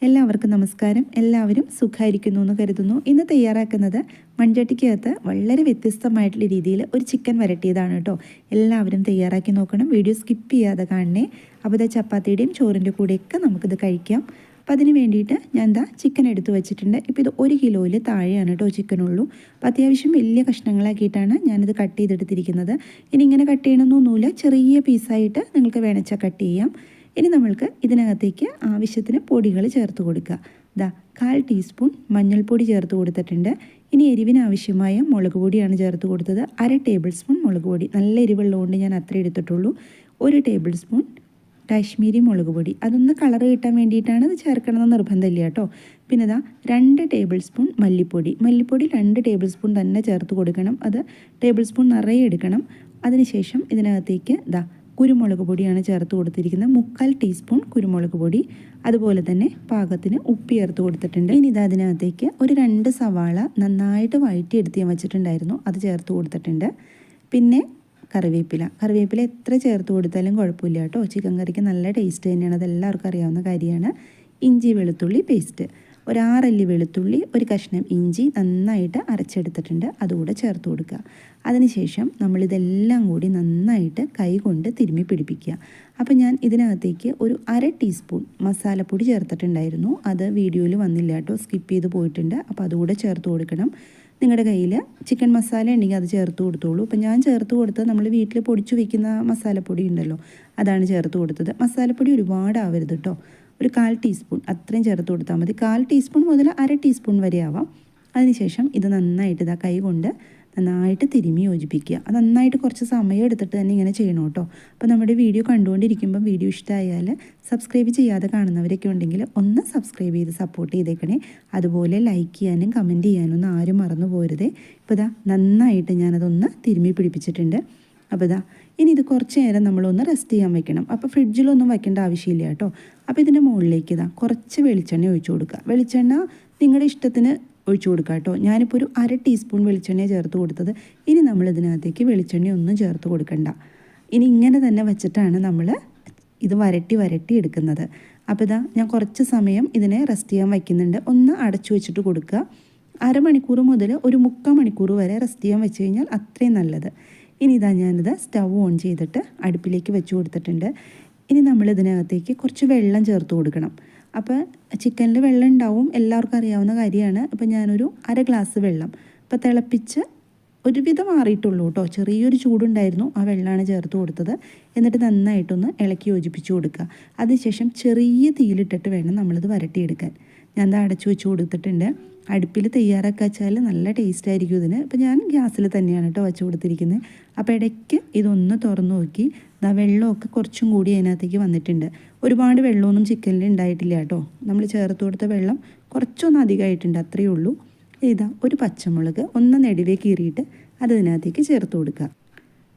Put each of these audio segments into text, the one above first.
എല്ലാവർക്കും നമസ്കാരം. എല്ലാവരും സുഖമായിരിക്കുന്നു എന്ന് കരുതുന്നു. ഇന്ന് തയ്യാറാക്കുന്നത് മൺചട്ടിക്കകത്ത് വളരെ വ്യത്യസ്തമായിട്ടുള്ള രീതിയിൽ ഒരു ചിക്കൻ വരട്ടിയതാണ് കേട്ടോ. എല്ലാവരും തയ്യാറാക്കി നോക്കണം. വീഡിയോ സ്കിപ്പ് ചെയ്യാതെ കാണണേ. അപ്പോൾ ഇത് ചപ്പാത്തിയുടെയും ചോറിൻ്റെ കൂടെയൊക്കെ നമുക്കിത് കഴിക്കാം. അപ്പോൾ അതിന് വേണ്ടിയിട്ട് ഞാൻ ചിക്കൻ എടുത്ത് വെച്ചിട്ടുണ്ട്. ഇപ്പോൾ ഇത് 1 കിലോയിൽ താഴെയാണ് കേട്ടോ ചിക്കനുള്ളൂ. അപ്പോൾ അത്യാവശ്യം വലിയ കഷ്ണങ്ങളാക്കിയിട്ടാണ് ഞാനിത് കട്ട് ചെയ്തെടുത്തിരിക്കുന്നത്. ഇനി ഇങ്ങനെ കട്ട് ചെയ്യണമെന്നൊന്നുമില്ല, ചെറിയ പീസായിട്ട് നിങ്ങൾക്ക് വേണമെച്ചാൽ കട്ട് ചെയ്യാം. ഇനി നമ്മൾക്ക് ഇതിനകത്തേക്ക് ആവശ്യത്തിന് പൊടികൾ ചേർത്ത് കൊടുക്കുക. 1/4 ടീസ്പൂൺ മഞ്ഞൾപ്പൊടി ചേർത്ത് കൊടുത്തിട്ടുണ്ട്. ഇനി എരിവിന് ആവശ്യമായ മുളക് പൊടിയാണ് ചേർത്ത് കൊടുത്തത്. 1/2 ടേബിൾ സ്പൂൺ മുളക് പൊടി, നല്ല എരിവുള്ളതുകൊണ്ട് ഞാൻ അത്ര എടുത്തിട്ടുള്ളൂ. 1 ടേബിൾ സ്പൂൺ കാശ്മീരി മുളക് പൊടി, അതൊന്ന് കളർ കിട്ടാൻ വേണ്ടിയിട്ടാണ് ഇത് ചേർക്കണമെന്ന് നിർബന്ധമില്ല കേട്ടോ. പിന്നെ 2 ടേബിൾ സ്പൂൺ മല്ലിപ്പൊടി 2 ടേബിൾ സ്പൂൺ തന്നെ ചേർത്ത് കൊടുക്കണം. അത് ടേബിൾ സ്പൂൺ നിറയെ എടുക്കണം. അതിനുശേഷം ഇതിനകത്തേക്ക് കുരുമുളക് പൊടിയാണ് ചേർത്ത് കൊടുത്തിരിക്കുന്നത്. 1/4 ടീസ്പൂൺ കുരുമുളക് പൊടി, അതുപോലെ തന്നെ പാകത്തിന് ഉപ്പ് ചേർത്ത് കൊടുത്തിട്ടുണ്ട്. ഇനി അതിനകത്തേക്ക് ഒരു 2 സവാള നന്നായിട്ട് വഴറ്റിയെടുത്ത് ഞാൻ വെച്ചിട്ടുണ്ടായിരുന്നു, അത് ചേർത്ത് കൊടുത്തിട്ടുണ്ട്. പിന്നെ കറിവേപ്പില എത്ര ചേർത്ത് കൊടുത്താലും കുഴപ്പമില്ല കേട്ടോ. ചിക്കൻ കറിക്ക് നല്ല ടേസ്റ്റ് തന്നെയാണ്, അതെല്ലാവർക്കും അറിയാവുന്ന കാര്യമാണ്. ഇഞ്ചി വെളുത്തുള്ളി പേസ്റ്റ്, ഒരു 6 അല്ലി വെളുത്തുള്ളി, ഒരു കഷ്ണം ഇഞ്ചി നന്നായിട്ട് അരച്ചെടുത്തിട്ടുണ്ട്, അതുകൂടെ ചേർത്ത് കൊടുക്കുക. അതിനുശേഷം നമ്മളിതെല്ലാം കൂടി നന്നായിട്ട് കൈ കൊണ്ട് തിരുമ്മി പിടിപ്പിക്കുക. അപ്പോൾ ഞാൻ ഇതിനകത്തേക്ക് ഒരു 1/2 ടീസ്പൂൺ മസാലപ്പൊടി ചേർത്തിട്ടുണ്ടായിരുന്നു. അത് വീഡിയോയിൽ വന്നില്ല കേട്ടോ, സ്കിപ്പ് ചെയ്ത് പോയിട്ടുണ്ട്. അപ്പോൾ അതുകൂടെ ചേർത്ത് കൊടുക്കണം. നിങ്ങളുടെ കയ്യിൽ ചിക്കൻ മസാല ഉണ്ടെങ്കിൽ അത് ചേർത്ത് കൊടുത്തോളൂ. അപ്പോൾ ഞാൻ ചേർത്ത് കൊടുത്തത് നമ്മൾ വീട്ടിൽ പൊടിച്ചു വയ്ക്കുന്ന മസാലപ്പൊടി ഉണ്ടല്ലോ, അതാണ് ചേർത്ത് കൊടുത്തത്. മസാലപ്പൊടി ഒരുപാട് ആവരുത് കേട്ടോ, ഒരു 1/4 ടീസ്പൂൺ അത്രയും ചേർത്ത് കൊടുത്താൽ മതി. 1/4 ടീസ്പൂൺ മുതൽ 1/2 ടീസ്പൂൺ വരെ ആവാം. അതിനുശേഷം ഇത് നന്നായിട്ട് കൈ കൊണ്ട് നന്നായിട്ട് തിരുമ്മി യോജിപ്പിക്കുക. അത് നന്നായിട്ട് കുറച്ച് സമയം എടുത്തിട്ട് തന്നെ ഇങ്ങനെ ചെയ്യണം കേട്ടോ. അപ്പോൾ നമ്മുടെ വീഡിയോ കണ്ടുകൊണ്ടിരിക്കുമ്പോൾ വീഡിയോ ഇഷ്ടമായാൽ സബ്സ്ക്രൈബ് ചെയ്യാതെ കാണുന്നവരൊക്കെ ഉണ്ടെങ്കിൽ ഒന്ന് സബ്സ്ക്രൈബ് ചെയ്ത് സപ്പോർട്ട് ചെയ്തേക്കണേ. അതുപോലെ ലൈക്ക് ചെയ്യാനും കമൻറ്റ് ചെയ്യാനും ഒന്നും ആരും മറന്നു പോരുതേ. ഇപ്പോൾ നന്നായിട്ട് ഞാനതൊന്ന് തിരുമ്മി പിടിപ്പിച്ചിട്ടുണ്ട്. അപ്പോൾ ഇനി ഇത് കുറച്ച് നേരം നമ്മളൊന്ന് റെസ്റ്റ് ചെയ്യാൻ വെക്കണം. അപ്പോൾ ഫ്രിഡ്ജിലൊന്നും വയ്ക്കേണ്ട ആവശ്യമില്ല കേട്ടോ. അപ്പോൾ ഇതിൻ്റെ മുകളിലേക്ക് കുറച്ച് വെളിച്ചെണ്ണ ഒഴിച്ചു കൊടുക്കുക. വെളിച്ചെണ്ണ നിങ്ങളുടെ ഇഷ്ടത്തിന് ഒഴിച്ചു കൊടുക്കുക കേട്ടോ. ഞാനിപ്പോൾ ഒരു 1/2 ടീസ്പൂൺ വെളിച്ചെണ്ണ ചേർത്ത് കൊടുത്തത്. ഇനി നമ്മളിതിനകത്തേക്ക് വെളിച്ചെണ്ണ ഒന്നും ചേർത്ത് കൊടുക്കണ്ട. ഇനി ഇങ്ങനെ തന്നെ വെച്ചിട്ടാണ് നമ്മൾ ഇത് വരട്ടി എടുക്കുന്നത്. അപ്പോൾ ഞാൻ കുറച്ച് സമയം ഇതിനെ റെസ്റ്റ് ചെയ്യാൻ വയ്ക്കുന്നുണ്ട്. ഒന്ന് അടച്ചു വെച്ചിട്ട് കൊടുക്കുക. 1/2 മണിക്കൂർ മുതൽ ഒരു 3/4 മണിക്കൂർ വരെ റെസ്റ്റ് ചെയ്യാൻ വെച്ച് കഴിഞ്ഞാൽ അത്രയും നല്ലത്. ഇനി ഞാനിത് സ്റ്റൗ ഓൺ ചെയ്തിട്ട് അടുപ്പിലേക്ക് വെച്ച് കൊടുത്തിട്ടുണ്ട്. ഇനി നമ്മളിതിനകത്തേക്ക് കുറച്ച് വെള്ളം ചേർത്ത് കൊടുക്കണം. അപ്പോൾ ചിക്കനിൽ വെള്ളം ഉണ്ടാവും, എല്ലാവർക്കും അറിയാവുന്ന കാര്യമാണ്. അപ്പോൾ ഞാനൊരു 1/2 ഗ്ലാസ് വെള്ളം ഇപ്പോൾ തിളപ്പിച്ച് ഒരുവിധം മാറിയിട്ടുള്ളൂ കേട്ടോ, ചെറിയൊരു ചൂടുണ്ടായിരുന്നു, ആ വെള്ളമാണ് ചേർത്ത് കൊടുത്തത്. എന്നിട്ട് നന്നായിട്ടൊന്ന് ഇളക്കി യോജിപ്പിച്ച് കൊടുക്കുക. അതിനുശേഷം ചെറിയ തീയിലിട്ടിട്ട് വേണം നമ്മളിത് വരട്ടിയെടുക്കാൻ. ഞാൻ അടച്ചു വെച്ച് കൊടുത്തിട്ടുണ്ട്. അടുപ്പിൽ തയ്യാറാക്കുക വെച്ചാൽ നല്ല ടേസ്റ്റ് ആയിരിക്കും ഇതിന്. അപ്പോൾ ഞാൻ ഗ്യാസിൽ തന്നെയാണ് കേട്ടോ വെച്ച് കൊടുത്തിരിക്കുന്നത്. അപ്പോൾ ഇടയ്ക്ക് ഇതൊന്ന് തുറന്നു നോക്കി വെള്ളമൊക്കെ കുറച്ചും കൂടി അതിനകത്തേക്ക് വന്നിട്ടുണ്ട്. ഒരുപാട് വെള്ളമൊന്നും ചിക്കനിൽ ഉണ്ടായിട്ടില്ല കേട്ടോ. നമ്മൾ ചേർത്ത് കൊടുത്ത വെള്ളം കുറച്ചൊന്നും അധികമായിട്ടുണ്ട്, അത്രയേ ഉള്ളൂ. ഒരു പച്ചമുളക് ഒന്ന് നെടുവേ കീറിയിട്ട് അത് ഇതിനകത്തേക്ക് ചേർത്ത് കൊടുക്കുക.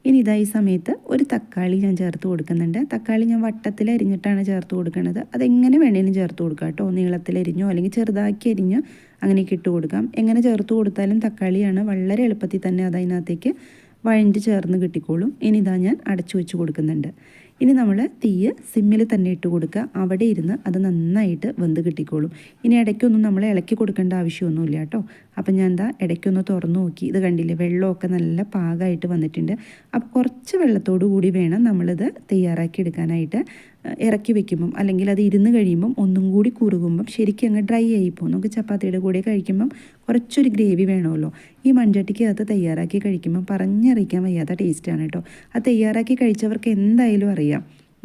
ഇനി ഈ സമയത്ത് ഒരു തക്കാളി ഞാൻ ചേർത്ത് കൊടുക്കുന്നുണ്ട്. തക്കാളി ഞാൻ വട്ടത്തിൽ അരിഞ്ഞിട്ടാണ് ചേർത്ത് കൊടുക്കുന്നത്. അതെങ്ങനെ വേണേലും ചേർത്ത് കൊടുക്കാം കേട്ടോ. നീളത്തിലരിഞ്ഞോ അല്ലെങ്കിൽ ചെറുതാക്കി അരിഞ്ഞോ അങ്ങനെയൊക്കെ ഇട്ട് കൊടുക്കാം. എങ്ങനെ ചേർത്ത് കൊടുത്താലും തക്കാളിയാണ് വളരെ എളുപ്പത്തിൽ തന്നെ അതിനകത്തേക്ക് വഴഞ്ഞ് ചേർന്ന് കിട്ടിക്കോളും. ഇനി ഞാൻ അടച്ചു വെച്ച് കൊടുക്കുന്നുണ്ട്. ഇനി നമ്മൾ തീയ് സിമ്മിൽ തന്നെ ഇട്ട് കൊടുക്കുക. അവിടെ ഇരുന്ന് അത് നന്നായിട്ട് വെന്ത് കിട്ടിക്കോളും. ഇനി ഇടയ്ക്കൊന്നും നമ്മൾ ഇളക്കി കൊടുക്കേണ്ട ആവശ്യമൊന്നുമില്ല കേട്ടോ. അപ്പം ഞാൻ ഇടയ്ക്കൊന്ന് തുറന്നു നോക്കി, ഇത് കണ്ടില്ലേ, വെള്ളമൊക്കെ നല്ല പാകമായിട്ട് വന്നിട്ടുണ്ട്. അപ്പോൾ കുറച്ച് വെള്ളത്തോടു കൂടി വേണം നമ്മളിത് തയ്യാറാക്കി എടുക്കാനായിട്ട്. ഇറക്കി വെക്കുമ്പം അല്ലെങ്കിൽ അത് ഇരുന്ന് കഴിയുമ്പം ഒന്നും കൂടി കുറുകുമ്പം ശരിക്കും അങ്ങ് ഡ്രൈ ആയിപ്പോകും. നമുക്ക് ചപ്പാത്തിയുടെ കൂടെ കഴിക്കുമ്പം കുറച്ചൊരു ഗ്രേവി വേണമല്ലോ. ഈ മൺചട്ടിക്കകത്ത് തയ്യാറാക്കി കഴിക്കുമ്പം പറഞ്ഞറിയിക്കാൻ വയ്യാത്ത ടേസ്റ്റാണ് കേട്ടോ. അത് തയ്യാറാക്കി കഴിച്ചവർക്ക് എന്തായാലും അറിയാം.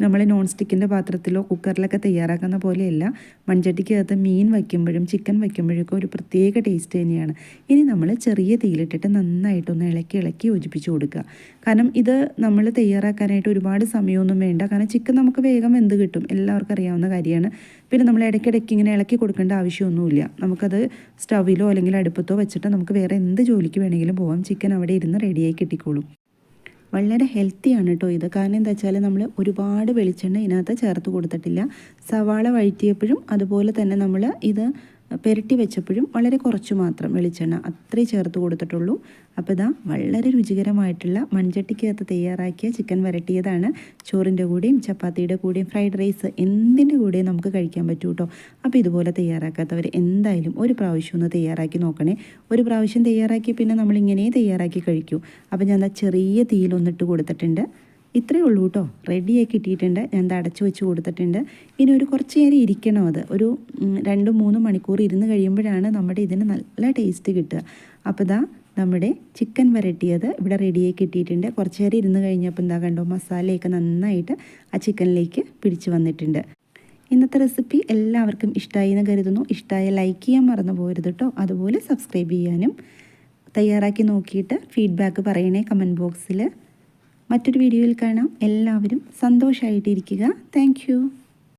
നമ്മൾ നോൺ സ്റ്റിക്കിൻ്റെ പാത്രത്തിലോ കുക്കറിലൊക്കെ തയ്യാറാക്കുന്ന പോലെയല്ല, മൺചട്ടിക്കകത്ത് മീൻ വയ്ക്കുമ്പോഴും ചിക്കൻ വയ്ക്കുമ്പോഴൊക്കെ ഒരു പ്രത്യേക ടേസ്റ്റ് തന്നെയാണ്. ഇനി നമ്മൾ ചെറിയ തീയിലിട്ടിട്ട് നന്നായിട്ടൊന്ന് ഇളക്കി യോജിപ്പിച്ച് കൊടുക്കുക. കാരണം ഇത് നമ്മൾ തയ്യാറാക്കാനായിട്ട് ഒരുപാട് സമയമൊന്നും വേണ്ട. കാരണം ചിക്കൻ നമുക്ക് വേഗം വെന്ത് കിട്ടും, എല്ലാവർക്കും അറിയാവുന്ന കാര്യമാണ്. പിന്നെ നമ്മൾ ഇടയ്ക്കിടയ്ക്ക് ഇങ്ങനെ ഇളക്കി കൊടുക്കേണ്ട ആവശ്യമൊന്നുമില്ല. നമുക്കത് സ്റ്റൗവിലോ അല്ലെങ്കിൽ അടുപ്പത്തോ വെച്ചിട്ട് നമുക്ക് വേറെ എന്ത് ജോലിക്ക് വേണമെങ്കിലും പോകാം. ചിക്കൻ അവിടെ ഇരുന്ന് റെഡിയായി കിട്ടിക്കോളും. വളരെ ഹെൽത്തിയാണ് കേട്ടോ ഇത്. കാരണം എന്താ വെച്ചാൽ നമ്മൾ ഒരുപാട് വെളിച്ചെണ്ണ ഇതിനകത്ത് ചേർത്ത് കൊടുത്തിട്ടില്ല. സവാള വഴറ്റിയപ്പോഴും അതുപോലെ തന്നെ നമ്മൾ ഇത് പുരട്ടി വെച്ചപ്പോഴും വളരെ കുറച്ച് മാത്രം വെളിച്ചെണ്ണ അത്രേ ചേർത്ത് കൊടുത്തിട്ടുള്ളൂ. അപ്പോൾ ഇതാ വളരെ രുചികരമായിട്ടുള്ള മൺചട്ടിക്കകത്ത് തയ്യാറാക്കിയ ചിക്കൻ വരട്ടിയതാണ്. ചോറിൻ്റെ കൂടെയും ചപ്പാത്തിയുടെ കൂടെയും ഫ്രൈഡ് റൈസ് എന്തിൻ്റെ കൂടെയും നമുക്ക് കഴിക്കാൻ പറ്റൂ കേട്ടോ. അപ്പോൾ ഇതുപോലെ തയ്യാറാക്കാത്തവർ എന്തായാലും ഒരു പ്രാവശ്യം ഒന്ന് തയ്യാറാക്കി നോക്കണേ. ഒരു പ്രാവശ്യം തയ്യാറാക്കി പിന്നെ നമ്മളിങ്ങനെ തയ്യാറാക്കി കഴിക്കൂ. അപ്പോൾ ഞാൻ ചെറിയ തീയിലൊന്നിട്ട് കൊടുത്തിട്ടുണ്ട്. ഇത്രയേ ഉള്ളൂ കേട്ടോ. റെഡിയാക്കി ഇട്ടിട്ടുണ്ട്. ഞാൻ അടച്ചു വെച്ച് കൊടുത്തിട്ടുണ്ട്. ഇനി ഒരു കുറച്ച് നേരം ഇരിക്കണം. അത് ഒരു 2-3 മണിക്കൂർ ഇരുന്ന് കഴിയുമ്പോഴാണ് നമ്മുടെ ഇതിന് നല്ല ടേസ്റ്റ് കിട്ടുക. അപ്പോൾ ഇതാ നമ്മുടെ ചിക്കൻ വരട്ടിയത് ഇവിടെ റെഡിയാക്കി ഇട്ടിട്ടുണ്ട്. കുറച്ച് നേരം ഇരുന്ന് കഴിഞ്ഞപ്പോൾ എന്താ കണ്ടോ, മസാലയൊക്കെ നന്നായിട്ട് ആ ചിക്കനിലേക്ക് പിടിച്ച് വന്നിട്ടുണ്ട്. ഇന്നത്തെ റെസിപ്പി എല്ലാവർക്കും ഇഷ്ടമായി എന്ന് കരുതുന്നു. ഇഷ്ടമായ ലൈക്ക് ചെയ്യാൻ മറന്നു പോകരുത് കേട്ടോ. അതുപോലെ സബ്സ്ക്രൈബ് ചെയ്യാനും. തയ്യാറാക്കി നോക്കിയിട്ട് ഫീഡ്ബാക്ക് പറയണേ കമൻറ്റ് ബോക്സിൽ. മറ്റൊരു വീഡിയോയിൽ കാണാം. എല്ലാവരും സന്തോഷമായിട്ടിരിക്കുക. Thank you.